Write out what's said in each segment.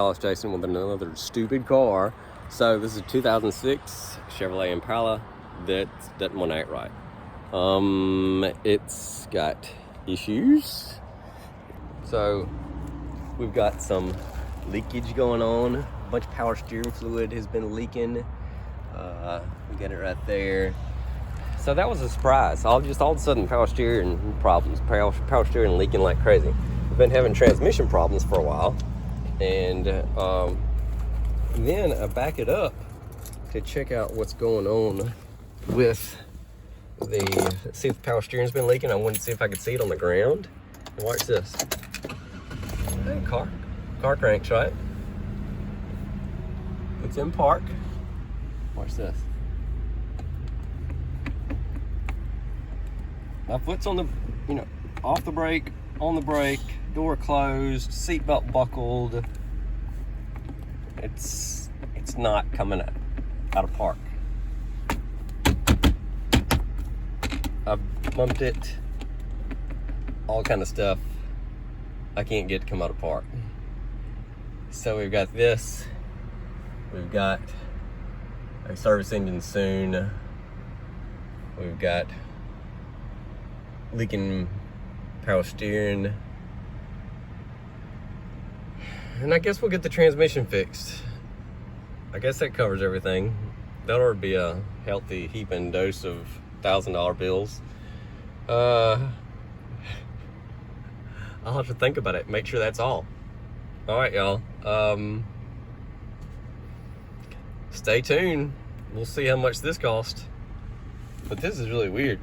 Alice Jason with another stupid car. So this is a 2006 Chevrolet Impala that doesn't want to act right. It's got issues. So we've got some leakage going on. A bunch of power steering fluid has been leaking. We got it right there. So that was a surprise. All of a sudden, power steering problems. Power steering leaking like crazy. We've been having transmission problems for a while. And then I back it up to check out what's going on with let's see if the power steering's been leaking. I wanted to see if I could see it on the ground. And watch this. Hey, car cranks, right? It's in park. Watch this. My foot's on the, off the brake, on the brake, door closed, seatbelt buckled. It's not coming out of park. I've bumped it, all kind of stuff. I can't get it to come out of park. So we've got this. We've got a service engine soon. We've got leaking power steering. And I guess we'll get the transmission fixed. I guess that covers everything. That ought to be a healthy heaping dose of $1,000 bills. I'll have to think about it, make sure that's all. All right, y'all. Stay tuned. We'll see how much this costs. But this is really weird.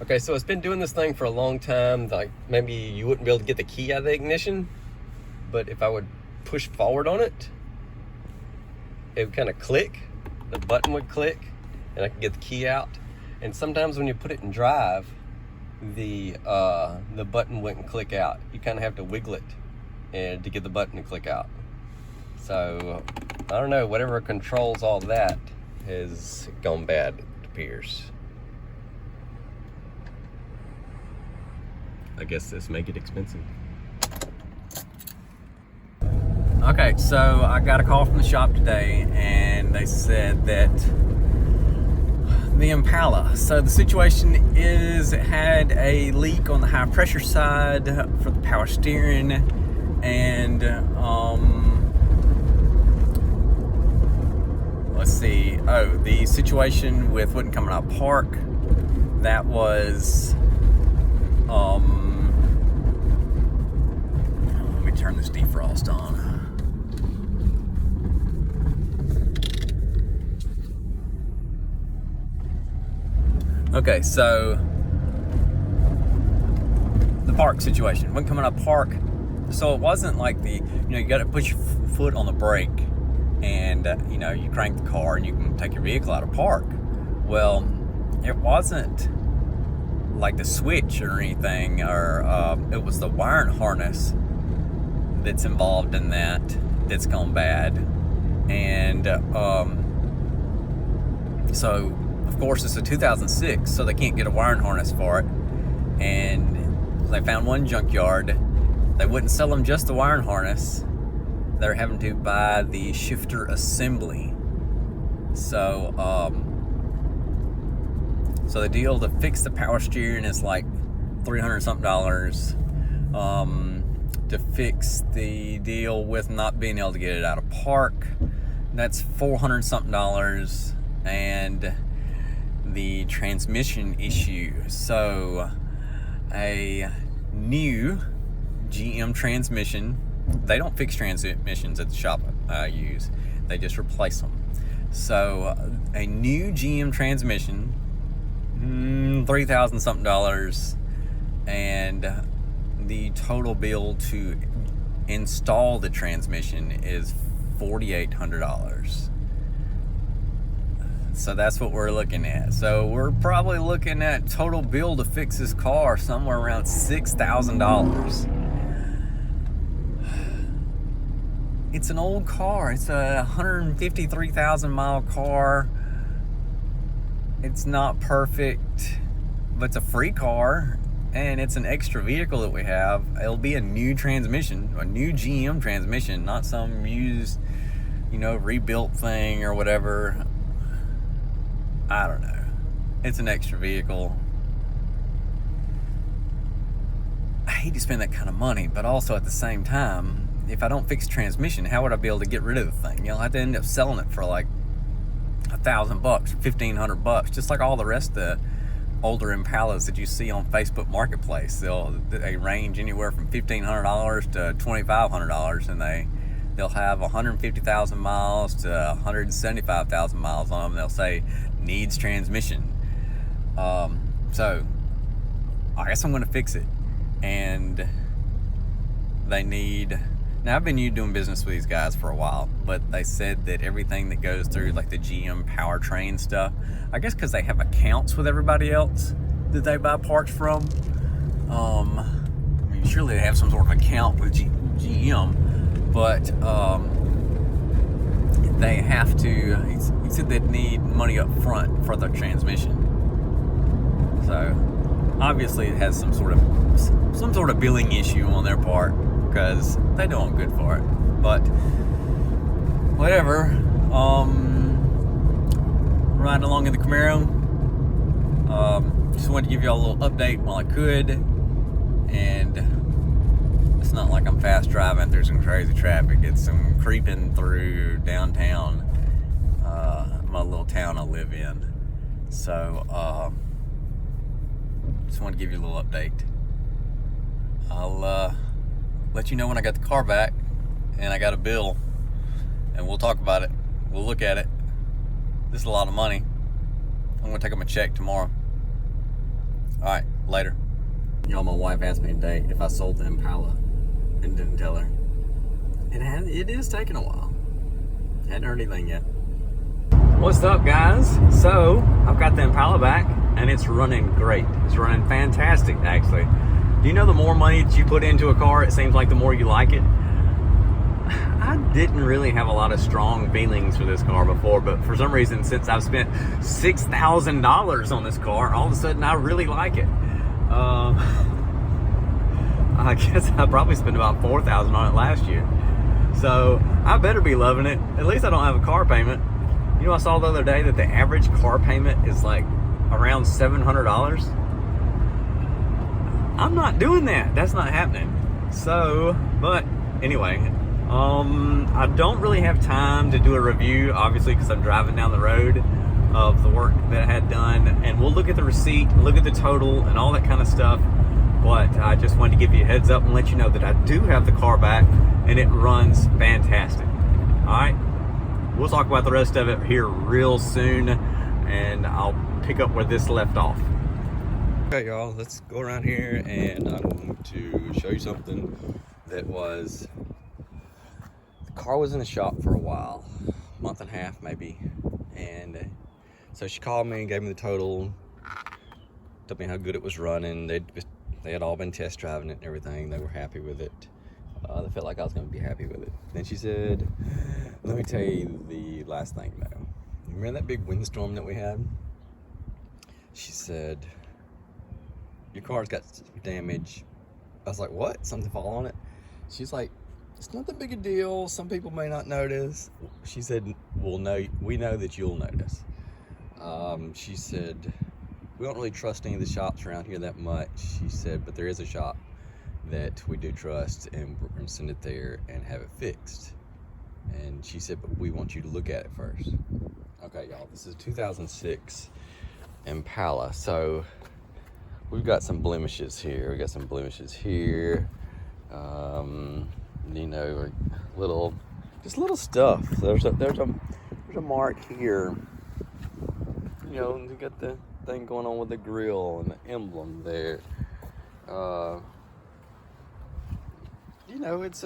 Okay, so it's been doing this thing for a long time. Like, maybe you wouldn't be able to get the key out of the ignition, but if I would push forward on it, it would kind of click. The button would click, and I could get the key out. And sometimes when you put it in drive, the button wouldn't click out. You kind of have to wiggle it and to get the button to click out. So I don't know, whatever controls all that has gone bad, it appears. I guess this make it expensive. Okay, so I got a call from the shop today, and they said that the Impala. So the situation is it had a leak on the high pressure side for the power steering, and let's see. Oh, the situation with wouldn't coming out park. That was let me turn this defrost on. Okay, so the park situation. When coming up park, so it wasn't like you got to put your foot on the brake and, you crank the car and you can take your vehicle out of park. Well, it wasn't like the switch or anything, or it was the wiring harness that's involved in that's gone bad. And so of course it's a 2006, so they can't get a wiring harness for it. And they found one junkyard. They wouldn't sell them just the wiring harness. They're having to buy the shifter assembly. So so the deal to fix the power steering is like $300 something. To fix the deal with not being able to get it out of park, that's $400 something. And the transmission issue. So a new GM transmission, they don't fix transmissions at the shop I use, they just replace them. So a new GM transmission, $3,000 something, and the total bill to install the transmission is $4,800. So that's what we're looking at. So we're probably looking at total bill to fix this car somewhere around $6,000. It's an old car. It's a 153,000 mile car. It's not perfect, but it's a free car. and it's an extra vehicle that we have. It'll be a new transmission, a new GM transmission, not some used, rebuilt thing or whatever. I don't know. It's an extra vehicle. I hate to spend that kind of money, but also at the same time, if I don't fix transmission, how would I be able to get rid of the thing? I'll have to end up selling it for like $1,000, $1,500, just like all the rest of the older Impalas that you see on Facebook Marketplace. They range anywhere from $1,500 to $2,500, and they'll have 150,000 miles to 175,000 miles on them. They'll say needs transmission. So I guess I'm going to fix it, and they need. Now, I've been doing business with these guys for a while, but they said that everything that goes through, like the GM powertrain stuff, I guess because they have accounts with everybody else that they buy parts from. Surely they have some sort of account with GM, but they have to. He said they need money up front for the transmission. So obviously, it has some sort of billing issue on their part, because they know I'm good for it. But whatever. Riding along in the Camaro. Just wanted to give y'all a little update while I could. And it's not like I'm fast driving through some crazy traffic. It's some creeping through downtown, my little town I live in. So just want to give you a little update. I'll let you know when I got the car back and I got a bill, and we'll talk about it. We'll look at it. This is a lot of money. I'm gonna take them a check tomorrow. All right, later. Y'all, my wife asked me today if I sold the Impala, and didn't tell her. It is taking a while. Hadn't heard anything yet. What's up, guys? So I've got the Impala back, and it's running great. It's running fantastic, actually. Do you know the more money that you put into a car, it seems like the more you like it? I didn't really have a lot of strong feelings for this car before, but for some reason, since I've spent $6,000 on this car, all of a sudden I really like it. I guess I probably spent about $4,000 on it last year. So I better be loving it. At least I don't have a car payment. I saw the other day that the average car payment is like around $700. I'm not doing that. That's not happening. So, but anyway, I don't really have time to do a review, obviously, because I'm driving down the road of the work that I had done, and we'll look at the receipt, look at the total, and all that kind of stuff. But I just wanted to give you a heads up and let you know that I do have the car back, and it runs fantastic. All right, we'll talk about the rest of it here real soon, and I'll pick up where this left off. Okay, y'all, let's go around here, and I'm going to show you something that was. The car was in the shop for a while, month and a half maybe, and so she called me and gave me the total, told me how good it was running. They had all been test driving it and everything. They were happy with it. They felt like I was going to be happy with it. Then she said, let me tell you the last thing though. Remember that big windstorm that we had? She said, your car's got damage. I was like, what? Something fall on it? She's like, it's not that big a deal. Some people may not notice. She said, we know that you'll notice. She said, we don't really trust any of the shops around here that much. She said, but there is a shop that we do trust, and we're going to send it there and have it fixed. And she said, but we want you to look at it first. Okay, y'all, this is 2006 Impala. So we've got some blemishes here. We got some blemishes here. Little stuff. There's a mark here. You got the thing going on with the grill and the emblem there. It's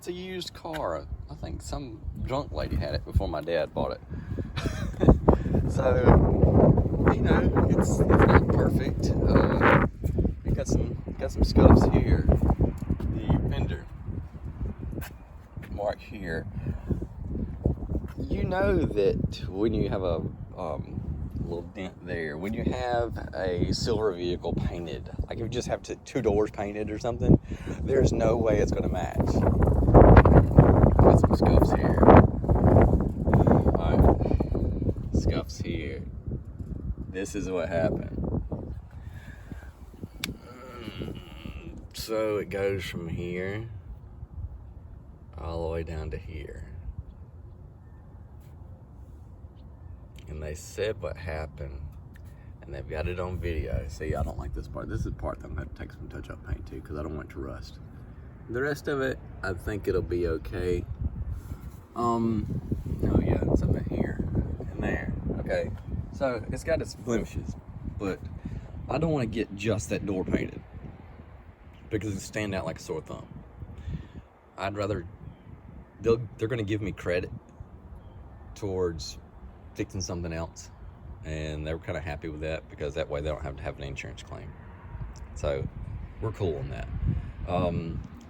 a used car. I think some drunk lady had it before my dad bought it. So, it's not perfect. You got some scuffs here. The fender mark here. You know that when you have a little dent there. When you have a silver vehicle painted, like if you just have two doors painted or something, there's no way it's going to match. Got some scuffs here. Alright, scuffs here. This is what happened. So it goes from here all the way down to here. And they said what happened, and they've got it on video. See, I don't like this part. This is the part that I'm going to take some touch-up paint to, because I don't want it to rust. The rest of it, I think it'll be okay. Oh yeah, something here and there. Okay, so it's got its blemishes, but I don't want to get just that door painted because it stand out like a sore thumb. I'd rather, they're going to give me credit towards fixing something else, and they were kind of happy with that because that way they don't have to have an insurance claim. So we're cool on that.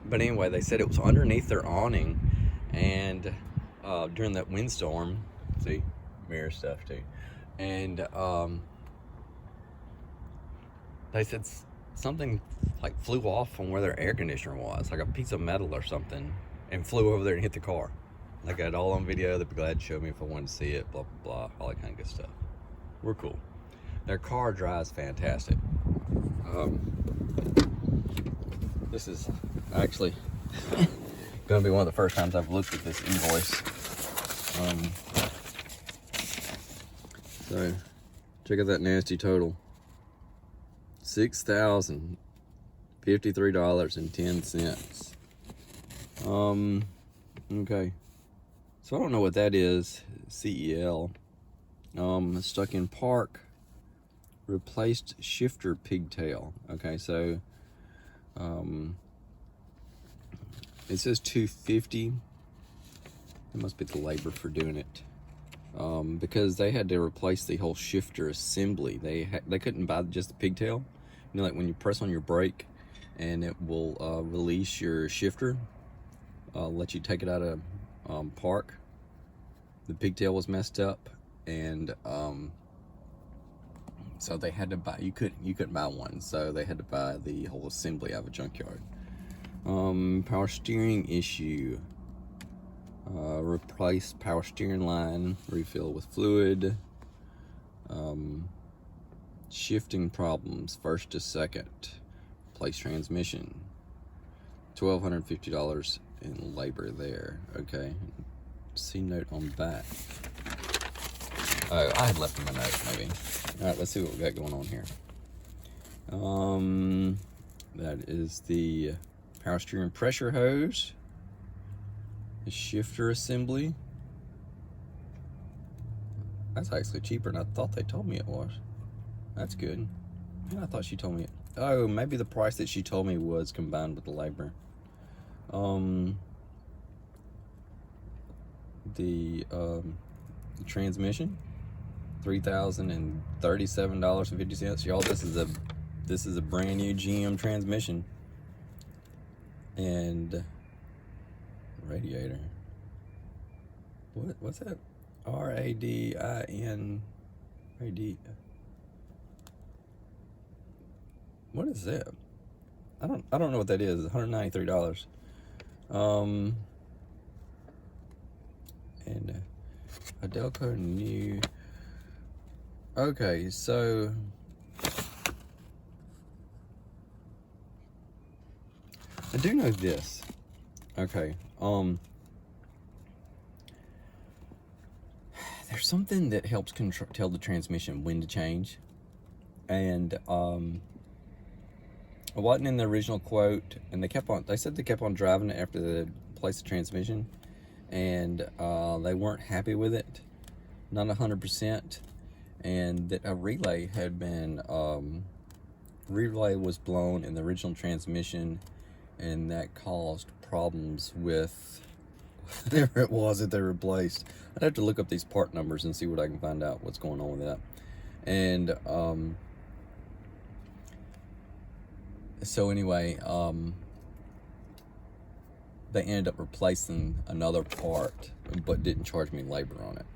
But anyway, they said it was underneath their awning, and during that windstorm, see, mirror stuff too, and they said something like flew off from where their air conditioner was, like a piece of metal or something, and flew over there and hit the car. I got it all on video. They'd be glad to show me if I wanted to see it, blah, blah, blah, all that kind of good stuff. We're cool. Their car drives fantastic. This is actually gonna be one of the first times I've looked at this invoice. So check out that nasty total. $6,053.10. Okay. So I don't know what that is. CEL. Stuck in park. Replaced shifter pigtail. Okay, so it says $250. It must be the labor for doing it. Because they had to replace the whole shifter assembly. They couldn't buy just the pigtail. You know, like when you press on your brake and it will release your shifter, let you take it out of park. The pigtail was messed up, and so they had to buy. You couldn't buy one, so they had to buy the whole assembly out of a junkyard. Power steering issue. Replace power steering line, refill with fluid. Shifting problems, first to second. Replace transmission. $1,250 in labor there. Okay. C note on back. Oh, I had left them a note, maybe. All right, let's see what we got going on here. That is the power steering pressure hose. The shifter assembly. That's actually cheaper than I thought they told me it was. That's good. Yeah, I thought she told me it. Oh, maybe the price that she told me was combined with the labor. The transmission, $3,037.50. Y'all, this is a brand new GM transmission. And radiator. What's that? RADIN. What is that? I don't know what that is. $193. And Adelco new. Okay, so I do know this. Okay, there's something that helps tell the transmission when to change, and it wasn't in the original quote, and they said they kept on driving it after they replaced the transmission, and they weren't happy with it, not 100%, and that a relay had been relay was blown in the original transmission, and that caused problems with whatever it was that they replaced. I'd have to look up these part numbers and see what I can find out what's going on with that. And so anyway, they ended up replacing another part, but didn't charge me labor on it.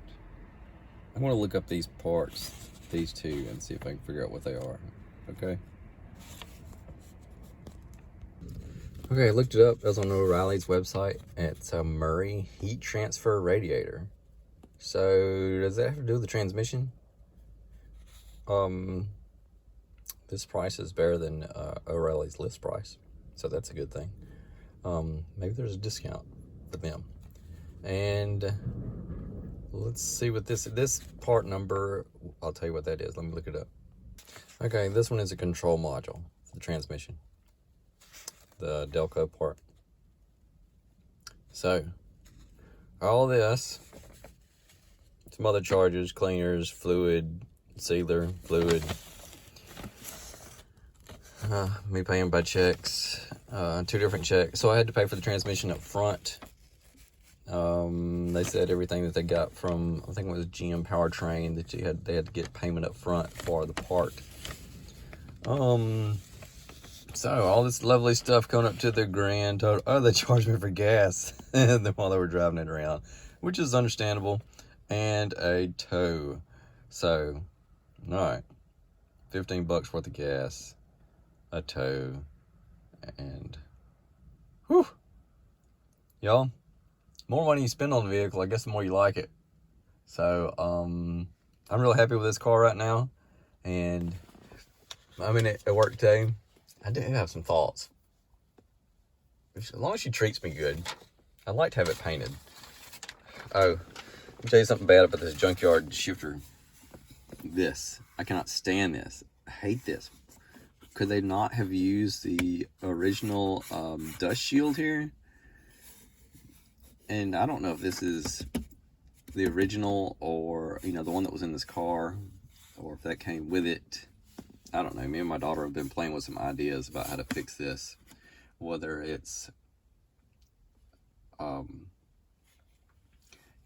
I'm going to look up these parts these two and see if I can figure out what they are. Okay. Okay, I looked it up. It was on O'Reilly's website. It's a Murray heat transfer radiator. So does that have to do with the transmission? This price is better than O'Reilly's list price, so that's a good thing. Maybe there's a discount for them. And let's see what this part number, I'll tell you what that is. Let me look it up. Okay, this one is a control module for the transmission, the Delco part. So all this, some other charges, cleaners, fluid, sealer, fluid, me paying by checks, 2 different checks. So I had to pay for the transmission up front. They said everything that they got from, I think it was GM Powertrain, that they had to get payment up front for the part. So all this lovely stuff coming up to the grand total. Oh, they charged me for gas while they were driving it around, which is understandable, and a tow. So, all right, $15 worth of gas, a tow, and whew, y'all, more money you spend on the vehicle, I guess the more you like it. So, I'm really happy with this car right now, and I'm in it at work today. I do have some thoughts. As long as she treats me good, I'd like to have it painted. Oh, let me tell you something bad about this junkyard shifter. I cannot stand this. I hate this. Could they not have used the original dust shield here? And I don't know if this is the original or, the one that was in this car, or if that came with it. I don't know. Me and my daughter have been playing with some ideas about how to fix this. Whether it's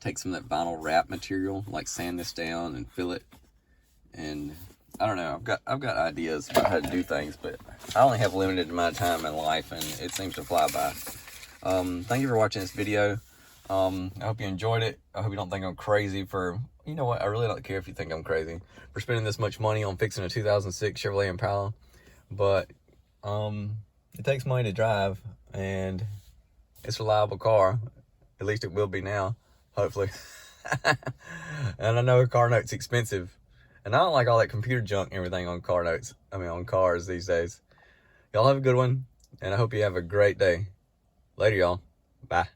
take some of that vinyl wrap material, like sand this down and fill it. And I don't know. I've got ideas about how to do things, but I only have limited amount of time in life, and it seems to fly by. Thank you for watching this video. I hope you enjoyed it. I hope you don't think I'm crazy for, you know what, I really don't care if you think I'm crazy for spending this much money on fixing a 2006 Chevrolet Impala. But it takes money to drive, and it's a reliable car. At least it will be now, hopefully. And I know a car note's expensive, and I don't like all that computer junk and everything on on cars these days. Y'all have a good one, and I hope you have a great day. Later, y'all. Bye.